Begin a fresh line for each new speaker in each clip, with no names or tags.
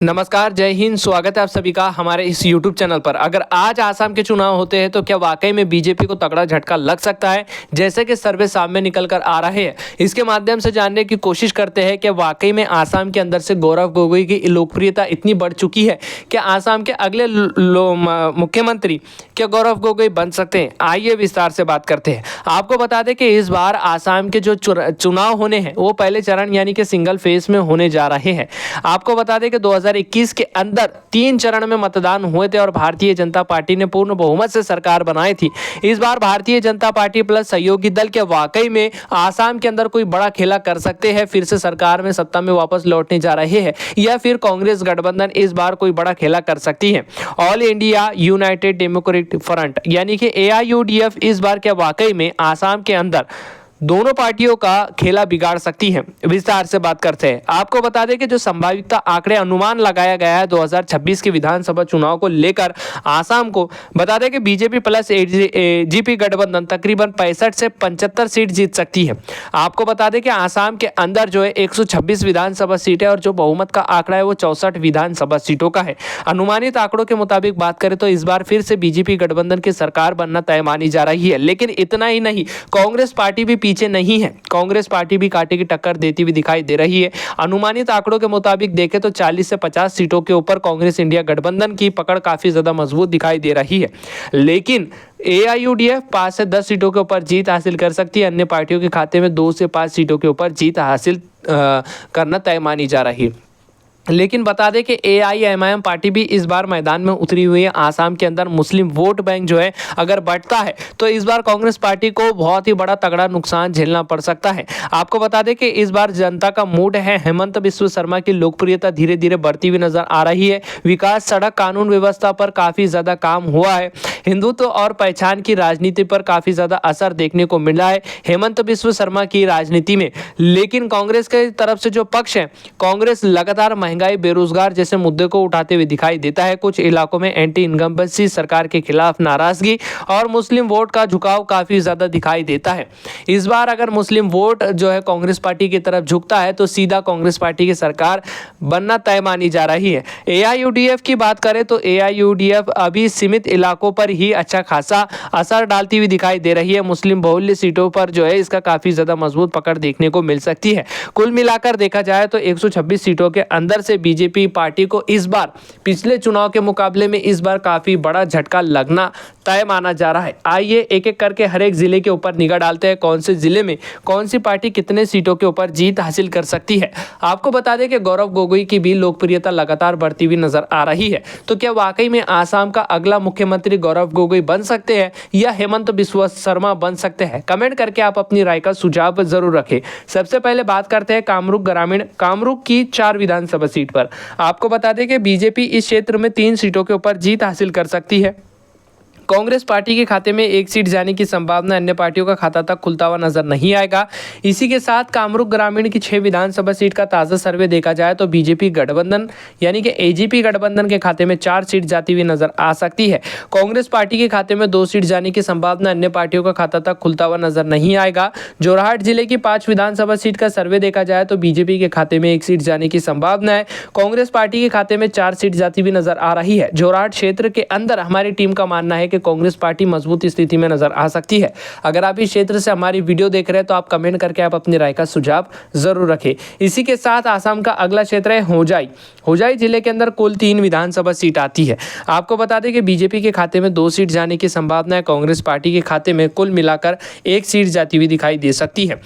नमस्कार, जय हिंद। स्वागत है आप सभी का हमारे इस YouTube चैनल पर। अगर आज आसाम के चुनाव होते हैं तो क्या वाकई में बीजेपी को तगड़ा झटका लग सकता है, जैसे कि सर्वे सामने निकल कर आ रहे हैं। इसके माध्यम से जानने की कोशिश करते हैं कि वाकई में आसाम के अंदर से गौरव गोगोई की लोकप्रियता इतनी बढ़ चुकी है कि आसाम के अगले मुख्यमंत्री क्या गौरव गोगोई बन सकते हैं। आइए विस्तार से बात करते हैं। आपको बता दें कि इस बार आसाम के जो चुनाव होने हैं वो पहले चरण यानी कि सिंगल फेज में होने जा रहे हैं। आपको बता दें कि 2021 के अंदर 3 चरण में मतदान हुए थे और भारतीय जनता पार्टी ने पूर्ण बहुमत से सरकार बनाई थी। इस बार भारतीय जनता पार्टी प्लस सहयोगी दल के वाकई में आसाम के अंदर कोई बड़ा खेला कर सकते हैं, फिर से सरकार में सत्ता में वापस लौटने जा रहे हैं, या फिर कांग्रेस गठबंधन इस बार कोई बड़ा खेला कर सकती है। All India United democratic front यानी कि AIUDF इस बार क्या वाकई में आसाम के अंदर दोनों पार्टियों का खेला बिगाड़ सकती है। विस्तार से बात करते हैं। आपको बता दें कि जो संभावित आंकड़े अनुमान लगाया गया है 2026 के विधानसभा चुनाव को लेकर आसाम को, बता दें कि बीजेपी प्लस AGP गठबंधन तकरीबन 65 से 75 सीट जीत सकती है। आपको बता दें कि आसाम के अंदर जो है 126 विधानसभा सीट है और जो बहुमत का आंकड़ा है वो 64 विधानसभा सीटों का है। अनुमानित आंकड़ों के मुताबिक बात करें तो इस बार फिर से बीजेपी गठबंधन की सरकार बनना तय मानी जा रही है। लेकिन इतना ही नहीं, कांग्रेस पार्टी भी पीछे नहीं है। कांग्रेस पार्टी भी कांटे की टक्कर देती हुई दिखाई दे रही है। अनुमानित आंकड़ों के मुताबिक देखें तो 40 से 50 सीटों के ऊपर कांग्रेस इंडिया गठबंधन की पकड़ काफी ज्यादा मजबूत दिखाई दे रही है। लेकिन AIUDF 5 से 10 सीटों के ऊपर जीत हासिल कर सकती है। अन्य पार्टियों के खाते में 2 से 5 सीटों के ऊपर जीत हासिल करना तय मानी जा रही है। लेकिन बता दें कि AIMIM पार्टी भी इस बार मैदान में उतरी हुई है। आसाम के अंदर मुस्लिम वोट बैंक जो है अगर बढ़ता है तो इस बार कांग्रेस पार्टी को बहुत ही बड़ा तगड़ा नुकसान झेलना पड़ सकता है। आपको बता दें कि इस बार जनता का मूड है। हेमंत बिस्व शर्मा की लोकप्रियता धीरे धीरे बढ़ती हुई नजर आ रही है। विकास, सड़क, कानून व्यवस्था पर काफी ज्यादा काम हुआ है। हिंदुत्व और पहचान की राजनीति पर काफी ज्यादा असर देखने को मिला है हेमंत बिस्व शर्मा की राजनीति में। लेकिन कांग्रेस की तरफ से जो पक्ष है, कांग्रेस लगातार महंगाई, बेरोजगार जैसे मुद्दे को उठाते हुए दिखाई देता है। कुछ इलाकों में एंटी इनकम्बेंसी सरकार के खिलाफ नाराजगी और मुस्लिम वोट का झुकाव काफी ज्यादा दिखाई देता है। इस बार अगर मुस्लिम वोट जो है कांग्रेस पार्टी की तरफ झुकता है तो सीधा कांग्रेस पार्टी की सरकार बनना तय मानी जा रही है। AIUDF की बात करें तो AIUDF अभी सीमित इलाकों पर ही अच्छा खासा असर डालती हुई दिखाई दे रही है। मुस्लिम बहुल्य सीटों पर जो है इसका काफी ज्यादा मजबूत पकड़ देखने को मिल सकती है। कुल मिलाकर देखा जाए तो 126 सीटों के अंदर से बीजेपी पार्टी को इस बार पिछले चुनाव के मुकाबले में इस बार काफी बड़ा झटका लगना तय माना जा रहा है। आइए एक एक करके हर एक जिले के ऊपर निगाह डालते हैं, कौन से जिले में कौन सी पार्टी कितने सीटों के ऊपर जीत हासिल कर सकती है। आपको बता दें कि गौरव गोगोई की भी लोकप्रियता लगातार बढ़ती हुई नजर आ रही है। तो क्या वाकई में आसाम का अगला मुख्यमंत्री गौरव गोगोई बन सकते हैं या हेमंत बिस्व शर्मा बन सकते हैं? कमेंट करके आप अपनी राय का सुझाव जरूर रखें। सबसे पहले बात करते हैं कामरूप ग्रामीण कामरूप की 4 विधानसभा सीट पर। आपको बता दें कि बीजेपी इस क्षेत्र में 3 सीटों के ऊपर जीत हासिल कर सकती है। कांग्रेस पार्टी के खाते में 1 सीट जाने की संभावना, अन्य पार्टियों का खाता तक खुलता हुआ नजर नहीं आएगा। इसी के साथ कामरूप ग्रामीण की 6 विधानसभा सीट का ताजा सर्वे देखा जाए तो बीजेपी गठबंधन यानी कि AGP गठबंधन के खाते में 4 सीट जाती हुई नजर आ सकती है। कांग्रेस पार्टी के खाते में 2 सीट जाने की संभावना, अन्य पार्टियों का खाता तक खुलता हुआ नजर नहीं आएगा। जोरहाट जिले की 5 विधानसभा सीट का सर्वे देखा जाए तो बीजेपी के खाते में 1 सीट जाने की संभावना है। कांग्रेस पार्टी के खाते में 4 सीट जाती हुई नजर आ रही है। जोरहाट क्षेत्र के अंदर हमारी टीम का मानना है कि कांग्रेस पार्टी मजबूत स्थिति में नजर आ सकती है। अगर आप इस क्षेत्र से हमारी वीडियो देख रहे हैं तो आप कमेंट करके आप अपनी राय का सुझाव जरूर रखें। इसी के साथ आसाम का अगला क्षेत्र है होजाई। होजाई जिले के अंदर कुल 3 विधानसभा सीट आती है। आपको बता दें कि बीजेपी के खाते में 2 सीट जाने की संभावना है। कांग्रेस पार्टी के खाते में कुल मिलाकर 1 सीट जाती हुई दिखाई दे सकती है।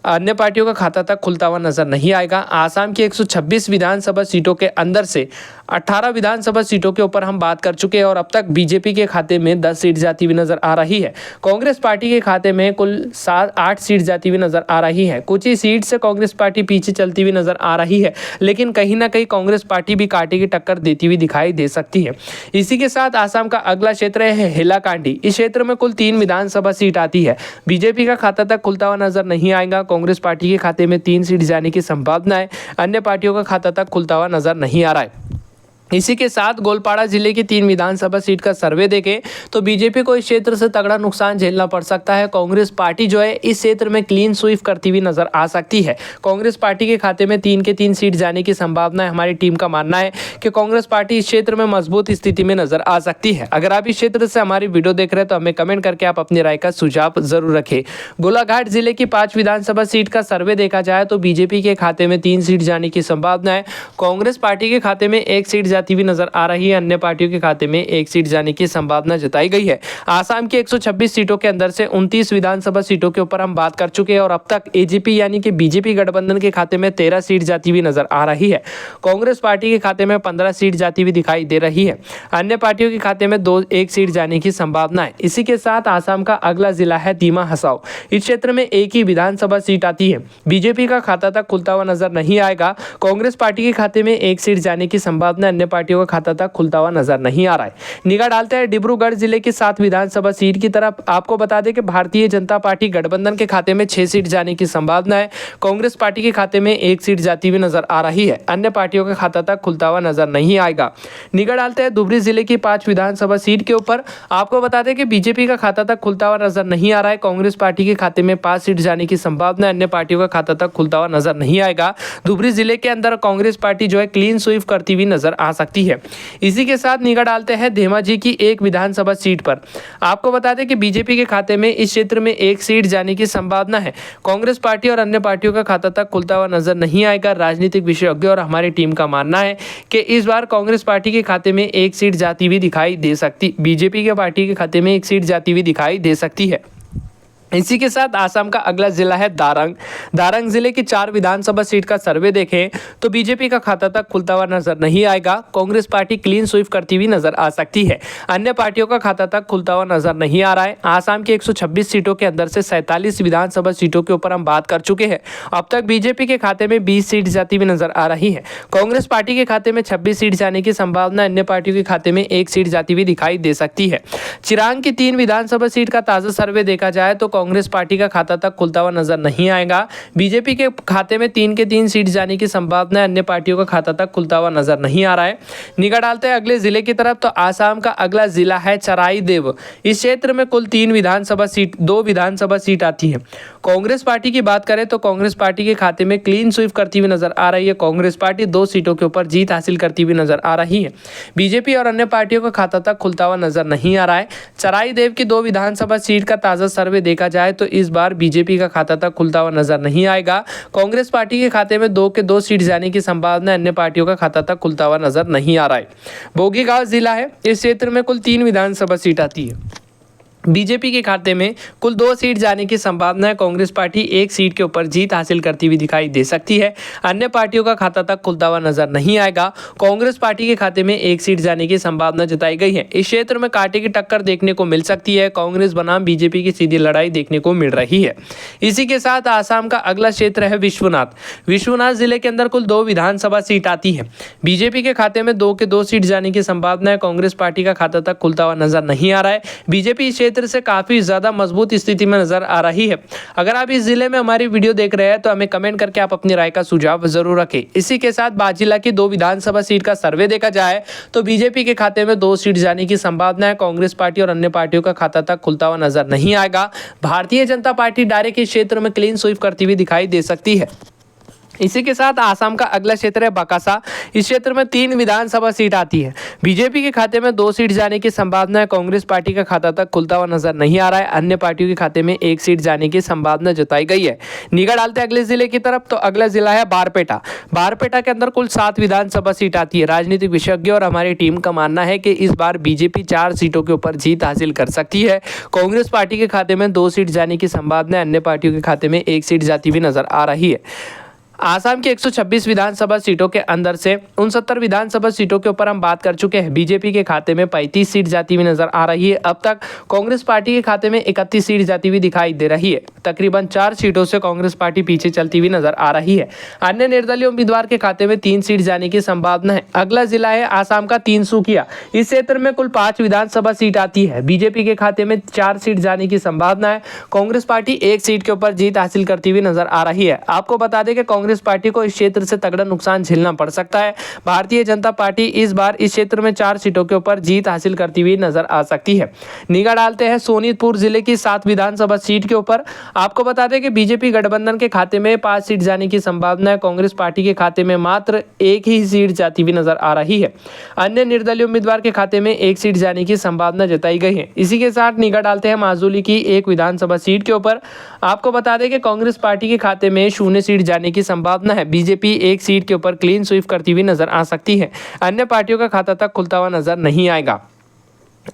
अन्य पार्टियों का खाता तक खुलता हुआ नजर नहीं आएगा। आसाम की 126 विधानसभा सीटों के अंदर से 18 विधानसभा सीटों के ऊपर हम बात कर चुके हैं और अब तक बीजेपी के खाते में 10 सीट जाती हुई नजर आ रही है। कांग्रेस पार्टी के खाते में कुल 8 सीट जाती हुई नजर आ रही है। कुछ ही सीट से कांग्रेस पार्टी पीछे चलती हुई नजर आ रही है, लेकिन कहीं ना कहीं कांग्रेस पार्टी भी कांटे की टक्कर देती हुई दिखाई दे सकती है। इसी के साथ आसाम का अगला क्षेत्र है हेलाकांडी। इस क्षेत्र में कुल 3 विधानसभा सीट आती है। बीजेपी का खाता तक खुलता हुआ नजर नहीं आएगा। कांग्रेस पार्टी के खाते में 3 सीट जाने की संभावना है। अन्य पार्टियों का खाता तक खुलता हुआ नजर नहीं आ रहा है। इसी के साथ गोलपाड़ा जिले की 3 विधानसभा सीट का सर्वे देखें तो बीजेपी को इस क्षेत्र से तगड़ा नुकसान झेलना पड़ सकता है। कांग्रेस पार्टी जो है इस क्षेत्र में क्लीन स्वीप करती हुई नजर आ सकती है। कांग्रेस पार्टी के खाते में 3 के 3 सीट जाने की संभावना है। हमारी टीम का मानना है कि कांग्रेस पार्टी इस क्षेत्र में मजबूत स्थिति में नजर आ सकती है। अगर आप इस क्षेत्र से हमारी वीडियो देख रहे हैं तो हमें कमेंट करके आप अपनी राय का सुझाव जरूर रखें। गोलाघाट जिले की 5 विधानसभा सीट का सर्वे देखा जाए तो बीजेपी के खाते में 3 सीट जाने की संभावना है। कांग्रेस पार्टी के खाते में 1 सीट जाती हुई नजर आ रही है। अन्य पार्टियों के खाते में 1 सीट जाने की संभावना जताई गई है। आसाम की 126 सीटों के अंदर से 29 विधानसभा सीटों के ऊपर हम बात कर चुके हैं और अब तक एजीपी यानी कि बीजेपी गठबंधन के खाते में 13 सीट जाती हुई नजर आ रही है। कांग्रेस पार्टी के खाते में 15 सीट जाती हुई दिखाई दे रही है। अन्य पार्टियों के खाते में 1 सीट जाने की संभावना है। इसी के साथ आसाम का अगला जिला है दीमा हसाओ। इस क्षेत्र में 1 ही विधानसभा सीट आती है। बीजेपी का खाता तक खुलता हुआ नजर नहीं आएगा। कांग्रेस पार्टी के खाते में 1 सीट जाने की संभावना, अन्य पार्टियों का खाता तक खुलता हुआ नजर नहीं आ रहा है। निगाह डालते हैं डिब्रूगढ़ जिले की 7 विधानसभा सीट की तरफ। आपको बता दें कि भारतीय जनता पार्टी गठबंधन के खाते में 6 सीट जाने की संभावना है। कांग्रेस पार्टी के खाते में 1 सीट जाती हुई नजर आ रही है। अन्य पार्टियों का खाता तक खुलता हुआ नजर नहीं आएगा। निगाह डालते हैं धुबरी जिले की 5 विधानसभा सीट के ऊपर। आपको बता दें कि बीजेपी का खाता तक खुलता हुआ नजर नहीं आ रहा है। कांग्रेस पार्टी के खाते में 5 सीट जाने की संभावना है। अन्य पार्टियों का खाता तक खुलता हुआ नजर नहीं आएगा। धुबरी जिले के अंदर कांग्रेस पार्टी जो है क्लीन स्वीप करती हुई नजर आ सकती है। इसी के साथ निगाह डालते हैं धेमाजी की 1 विधानसभा सीट पर। आपको बता दें कि बीजेपी के खाते में इस क्षेत्र में 1 सीट जाने की संभावना है। कांग्रेस पार्टी और अन्य पार्टियों का खाता तक खुलता हुआ नजर नहीं आएगा। राजनीतिक विशेषज्ञ और हमारी टीम का मानना है कि इस बार कांग्रेस पार्टी के खाते में 1 सीट जाती हुई दिखाई दे सकती, बीजेपी के पार्टी के खाते में 1 सीट जाती हुई दिखाई दे सकती है। इसी के साथ आसाम का अगला जिला है दारंग। दारंग जिले की 4 विधानसभा सीट का सर्वे देखें तो बीजेपी का खाता तक खुलता हुआ नजर नहीं आएगा। कांग्रेस पार्टी क्लीन स्वीप करती हुई नजर आ सकती है। अन्य पार्टियों का खाता तक खुलता हुआ नजर नहीं आ रहा है। आसाम की 126 सीटों के अंदर से 47 विधानसभा सीटों के ऊपर हम बात कर चुके हैं। अब तक बीजेपी के खाते में 20 सीट जाती हुई नजर आ रही है। कांग्रेस पार्टी के खाते में 26 सीट जाने की संभावना, अन्य पार्टियों के खाते में 1 सीट जाती हुई दिखाई दे सकती है। चिरांग की 3 विधानसभा सीट का ताजा सर्वे देखा जाए तो कांग्रेस पार्टी का खाता तक खुलता हुआ नजर नहीं आएगा। बीजेपी के खाते में 3 के 3 सीट जाने की संभावना है। अन्य पार्टियों का खाता तक खुलता हुआ नजर नहीं आ रहा है। निगाह डालते हैं अगले जिले की तरफ तो आसाम का अगला जिला है चराईदेव। इस क्षेत्र में कुल 2 विधानसभा सीट आती है। कांग्रेस पार्टी की बात करें तो कांग्रेस पार्टी के खाते में क्लीन स्वीप करती हुई नजर आ रही है। कांग्रेस पार्टी 2 सीटों के ऊपर जीत हासिल करती हुई नजर आ रही है। बीजेपी और अन्य पार्टियों का खाता तक खुलता हुआ नजर नहीं आ रहा है। चराईदेव की 2 विधानसभा सीट का ताजा सर्वे देखा जाए तो इस बार बीजेपी का खाता तक खुलता हुआ नजर नहीं आएगा। कांग्रेस पार्टी के खाते में 2 के 2 सीट जाने की संभावना, अन्य पार्टियों का खाता तक खुलता हुआ नजर नहीं आ रहा है। बोगीगांव जिला है। इस क्षेत्र में कुल 3 विधानसभा सीट आती है। बीजेपी के खाते में कुल 2 सीट जाने की संभावना है। कांग्रेस पार्टी 1 सीट के ऊपर जीत हासिल करती हुई दिखाई दे सकती है। अन्य पार्टियों का खाता तक खुलता हुआ नजर नहीं आएगा। कांग्रेस पार्टी के खाते में 1 सीट जाने की संभावना जताई गई है। इस क्षेत्र में कांटे की टक्कर देखने को मिल सकती है। कांग्रेस बनाम बीजेपी की सीधी लड़ाई देखने को मिल रही है। इसी के साथ आसाम का अगला क्षेत्र है विश्वनाथ। विश्वनाथ जिले के अंदर कुल 2 विधानसभा सीट आती है। बीजेपी के खाते में 2 के 2 सीट जाने की संभावना है। कांग्रेस पार्टी का खाता तक खुलता हुआ नजर नहीं आ रहा है। बीजेपी से काफी ज्यादा मजबूत स्थिति में नजर आ रही है। अगर आप इस जिले में हमारी वीडियो देख रहे हैं तो हमें कमेंट करके आप अपनी राय का सुझाव जरूर रखें। इसी के साथ बाजिला की 2 विधानसभा सीट का सर्वे देखा जाए तो बीजेपी के खाते में 2 सीट जाने की संभावना है। कांग्रेस पार्टी और अन्य पार्टियों का खाता तक खुलता हुआ नजर नहीं आएगा। भारतीय जनता पार्टी डायरेक्ट इस क्षेत्र में क्लीन स्वीप करती हुई दिखाई दे सकती है। इसी के साथ आसाम का अगला क्षेत्र है बकासा। इस क्षेत्र में 3 विधानसभा सीट आती है। बीजेपी के खाते में 2 सीट जाने की संभावना है। कांग्रेस पार्टी का खाता तक खुलता हुआ नजर नहीं आ रहा है। अन्य पार्टियों के खाते में 1 सीट जाने की संभावना जताई गई है। निगाह डालते हैं अगले जिले की तरफ तो अगला जिला है बारपेटा। बारपेटा के अंदर कुल 7 विधानसभा सीट आती है। राजनीतिक विशेषज्ञ और हमारी टीम का मानना है कि इस बार बीजेपी 4 सीटों के ऊपर जीत हासिल कर सकती है। कांग्रेस पार्टी के खाते में 2 सीट जाने की संभावना है। अन्य पार्टियों के खाते में 1 सीट जाती हुई नजर आ रही है। आसाम की 126 विधानसभा सीटों के अंदर से 69 विधानसभा सीटों के ऊपर हम बात कर चुके हैं। बीजेपी के खाते में 35 सीट जाती हुई नजर आ रही है। अब तक कांग्रेस पार्टी के खाते में 31 सीट जाती हुई दिखाई दे रही है। तकरीबन 4 सीटों से कांग्रेस पार्टी पीछे चलती हुई नजर आ रही है। अन्य निर्दलीय उम्मीदवार के खाते में 3 सीट जाने की संभावना है। अगला जिला है आसाम का तिनसुकिया। इस क्षेत्र में कुल 5 विधानसभा सीट आती है। बीजेपी के खाते में 4 सीट जाने की संभावना है। कांग्रेस पार्टी 1 सीट के ऊपर जीत हासिल करती हुई नजर आ रही है। आपको बता दें कि कांग्रेस कांग्रेस पार्टी को इस क्षेत्र से तगड़ा नुकसान झेलना पड़ सकता है। भारतीय जनता पार्टी इस बार इस क्षेत्र में 4 सीटों के ऊपर जीत हासिल करती हुई नजर आ सकती है। निगाह डालते हैं सोनीतपुर जिले की 7 विधानसभा सीट के ऊपर। आपको बता दें कि बीजेपी गठबंधन के खाते में 5 सीट जाने की संभावना है। कांग्रेस पार्टी के खाते में मात्र 1 ही सीट जाती हुई नजर आ रही है। अन्य निर्दलीय उम्मीदवार के खाते में 1 सीट जाने की संभावना जताई गई है। इसी के साथ निगाह डालते हैं माजुली की 1 विधानसभा सीट के ऊपर। आपको बता दें कि कांग्रेस पार्टी के खाते में 0 सीट जाने की संभावना है। बीजेपी 1 सीट के ऊपर क्लीन स्वीप करती हुई नजर आ सकती है। अन्य पार्टियों का खाता तक खुलता हुआ नजर नहीं आएगा।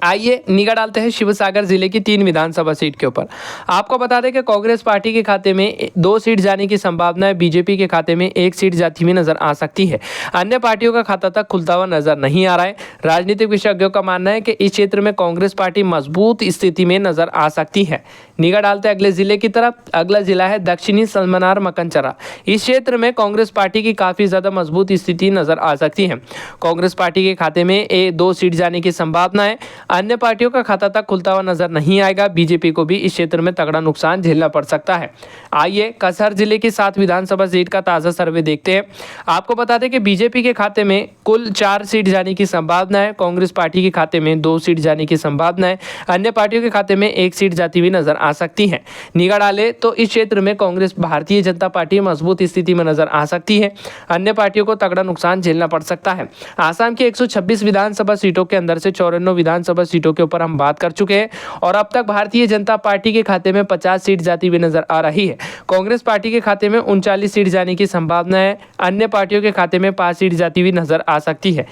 आइए निगाह डालते हैं शिवसागर जिले की 3 विधानसभा सीट के ऊपर। आपको बता दें कि कांग्रेस पार्टी के खाते में 2 सीट जाने की संभावना है। बीजेपी के खाते में 1 सीट जाती हुई नजर आ सकती है। अन्य पार्टियों का खाता तक खुलता हुआ नजर नहीं आ रहा है। राजनीतिक विशेषज्ञों का मानना है कि इस क्षेत्र में कांग्रेस पार्टी मजबूत स्थिति में नजर आ सकती है। निगाह डालते हैं अगले जिले की तरफ। अगला जिला है दक्षिणी सलमनार मकनचरा। इस क्षेत्र में कांग्रेस पार्टी की काफी ज्यादा मजबूत स्थिति नजर आ सकती है। कांग्रेस पार्टी के खाते में 2 सीट जाने की संभावना है। अन्य पार्टियों का खाता तक खुलता हुआ नजर नहीं आएगा। बीजेपी को भी इस क्षेत्र में तगड़ा नुकसान झेलना पड़ सकता है। आइए कसर जिले की 7 विधानसभा सीट का ताजा सर्वे देखते हैं। आपको बता दें कि बीजेपी के खाते में कुल 4 सीट जाने की संभावना है। कांग्रेस पार्टी के खाते में 2 सीट जाने की संभावना है। अन्य पार्टियों के खाते में 1 सीट जाती हुई नजर आ सकती है। निगाह डाले तो इस क्षेत्र में कांग्रेस भारतीय जनता पार्टी मजबूत स्थिति में नजर आ सकती है। अन्य पार्टियों को तगड़ा नुकसान झेलना पड़ सकता है। आसाम की 126 विधानसभा सीटों के अंदर से 54 विधानसभा सीटों के ऊपर हम बात कर चुके हैं और अब तक भारतीय जनता पार्टी के खाते में 50 सीट जाती हुई नजर आ रही है। कांग्रेस पार्टी के खाते में 39 सीट जाने की संभावना है। अन्य पार्टियों के खाते में 5 सीट जाती हुई नजर आ सकती है।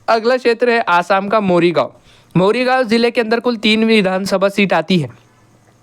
अगला क्षेत्र है आसाम का मोरीगांव। मोरीगांव जिले के अंदर कुल 3 विधानसभा सीट आती है।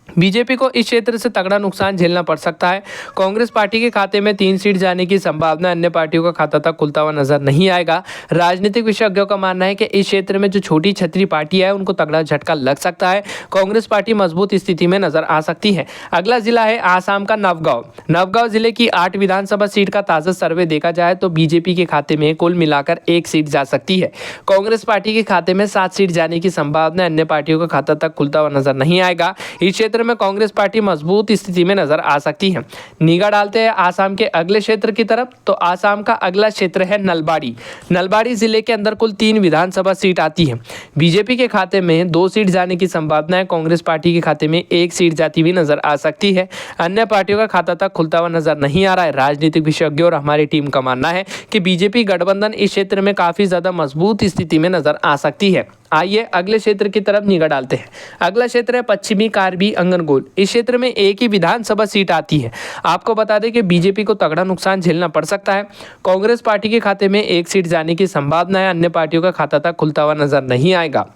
बीजेपी को इस क्षेत्र से तगड़ा नुकसान झेलना पड़ सकता है। कांग्रेस पार्टी के खाते में 3 सीट जाने की संभावना। अन्य पार्टियों का खाता तक खुलता हुआ नजर नहीं आएगा। राजनीतिक विशेषज्ञों का मानना है कि इस क्षेत्र में जो छोटी छतरी पार्टी है उनको तगड़ा झटका लग सकता है। कांग्रेस पार्टी मजबूत स्थिति में नजर आ सकती है। अगला जिला है आसाम का नवगांव। नवगांव जिले की 8 विधानसभा सीट का ताजा सर्वे देखा जाए तो बीजेपी के खाते में कुल मिलाकर 1 सीट जा सकती है। कांग्रेस पार्टी के खाते में 7 सीट जाने की संभावना। अन्य पार्टियों का खाता तक खुलता हुआ नजर नहीं आएगा। इस क्षेत्र में कांग्रेस पार्टी मजबूत स्थिति में नजर आ सकती है। निगाह डालते हैं आसाम के अगले क्षेत्र की तरफ। तो आसाम का अगला क्षेत्र है नलबाड़ी। नलबाड़ी जिले के अंदर कुल 3 विधानसभा सीट आती है। बीजेपी के खाते में 2 सीट जाने की संभावना है। कांग्रेस पार्टी के खाते में 1 सीट जाती हुई नजर आ सकती है। अन्य पार्टियों का खाता तक खुलता हुआ नजर नहीं आ रहा है। राजनीतिक विशेषज्ञों और हमारी टीम का मानना है कि बीजेपी गठबंधन इस क्षेत्र में काफी ज्यादा मजबूत स्थिति में नजर आ सकती है। आइए अगले क्षेत्र की तरफ निगाह डालते हैं। अगला क्षेत्र है पश्चिमी कार्बी अंगनगोल। इस क्षेत्र में 1 ही विधानसभा सीट आती है। आपको बता दें कि बीजेपी को तगड़ा नुकसान झेलना पड़ सकता है। कांग्रेस पार्टी के खाते में 1 सीट जाने की संभावना है। अन्य पार्टियों का खाता तक खुलता हुआ नजर नहीं आएगा।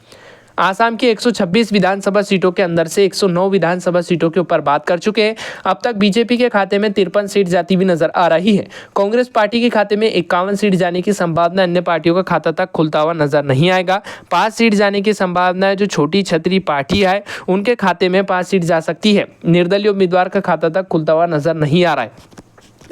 आसाम की 126 विधानसभा सीटों के अंदर से 109 विधानसभा सीटों के ऊपर बात कर चुके हैं। अब तक बीजेपी के खाते में 53 सीट जाती हुई नजर आ रही है। कांग्रेस पार्टी के खाते में 51 सीट जाने की संभावना। अन्य पार्टियों का खाता तक खुलता हुआ नजर नहीं आएगा। 5 सीट जाने की संभावना है। जो छोटी छतरी पार्टी है उनके खाते में 5 सीट जा सकती है। निर्दलीय उम्मीदवार का खाता तक खुलता हुआ नजर नहीं आ रहा है।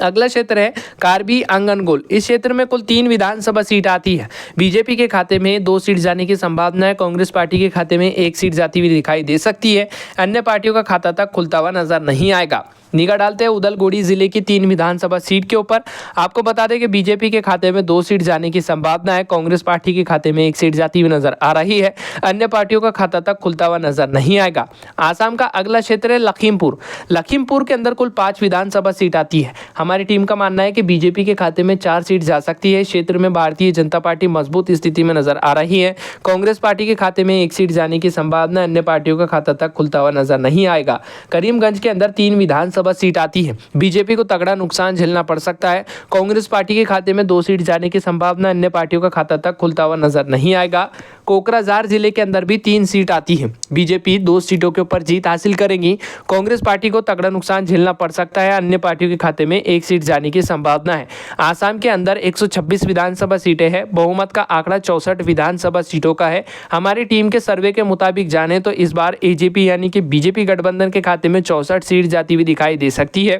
अगला क्षेत्र है कार्बी आंगनगोल। इस क्षेत्र में कुल 3 विधानसभा सीट आती है। बीजेपी के खाते में 2 सीट जाने की संभावना है। कांग्रेस पार्टी के खाते में 1 सीट जाती हुई दिखाई दे सकती है। अन्य पार्टियों का खाता तक खुलता हुआ नजर नहीं आएगा। निगाह डालते हैं उदलगुड़ी जिले की 3 विधानसभा सीट के ऊपर। आपको बता दें कि बीजेपी के खाते में 2 सीट जाने की संभावना है। कांग्रेस पार्टी के खाते में 1 सीट जाती हुई नजर आ रही है। अन्य पार्टियों का खाता तक खुलता हुआ नजर नहीं आएगा। आसाम का अगला क्षेत्र है लखीमपुर। लखीमपुर के अंदर कुल 5 विधानसभा सीट आती है। हमारी टीम का मानना है कि बीजेपी के खाते में 4 सीट जा सकती है। क्षेत्र में भारतीय जनता पार्टी मजबूत स्थिति में नजर आ रही है। कांग्रेस पार्टी के खाते में 1 सीट जाने की संभावना। अन्य पार्टियों का खाता तक खुलता हुआ नजर नहीं आएगा। करीमगंज के अंदर 3 विधानसभा सीट आती है। बीजेपी को तगड़ा नुकसान झेलना पड़ सकता है। कांग्रेस पार्टी के खाते में 2 सीट जाने की संभावना। अन्य पार्टियों का खाता तक खुलता हुआ नजर नहीं आएगा। कोकराझार जिले के अंदर भी 3 सीट आती है। बीजेपी 2 सीटों के ऊपर जीत हासिल करेगी। कांग्रेस पार्टी को तगड़ा नुकसान झेलना पड़ सकता है। अन्य पार्टियों के खाते में 1 सीट जाने की संभावना है। आसाम के अंदर 126 विधानसभा सीटें हैं। बहुमत का आंकड़ा 64 विधानसभा सीटों का है। हमारी टीम के सर्वे के मुताबिक जाने तो इस बार एजेपी यानी कि बीजेपी गठबंधन के खाते में 64 सीट जाती हुई दिखाई दे सकती है।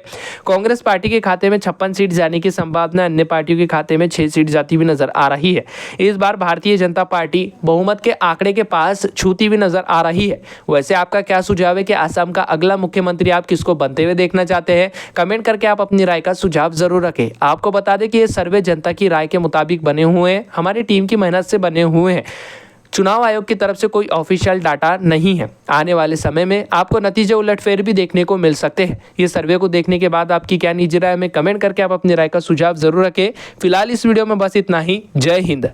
कांग्रेस पार्टी के खाते में 56 सीट जाने की संभावना। अन्य पार्टियों के खाते में 6 सीट जाती हुई नजर आ रही है। इस बार भारतीय जनता पार्टी बहुमत के आंकड़े के पास छूती हुई नजर आ रही है। वैसे आपका क्या सुझाव है कि असम का अगला मुख्यमंत्री आप किसको बनते हुए देखना चाहते हैं? कमेंट करके आप अपनी राय का सुझाव जरूर रखें। आपको बता दें कि ये सर्वे जनता की राय के मुताबिक बने हुए हैं, हमारी टीम की मेहनत से बने हुए हैं। चुनाव आयोग की तरफ से कोई ऑफिशियल डाटा नहीं है। आने वाले समय में आपको नतीजे उलटफेर भी देखने को मिल सकते हैं। ये सर्वे को देखने के बाद आपकी क्या निजी राय है, कमेंट करके आप अपनी राय का सुझाव जरूर रखें। फिलहाल इस वीडियो में बस इतना ही। जय हिंद।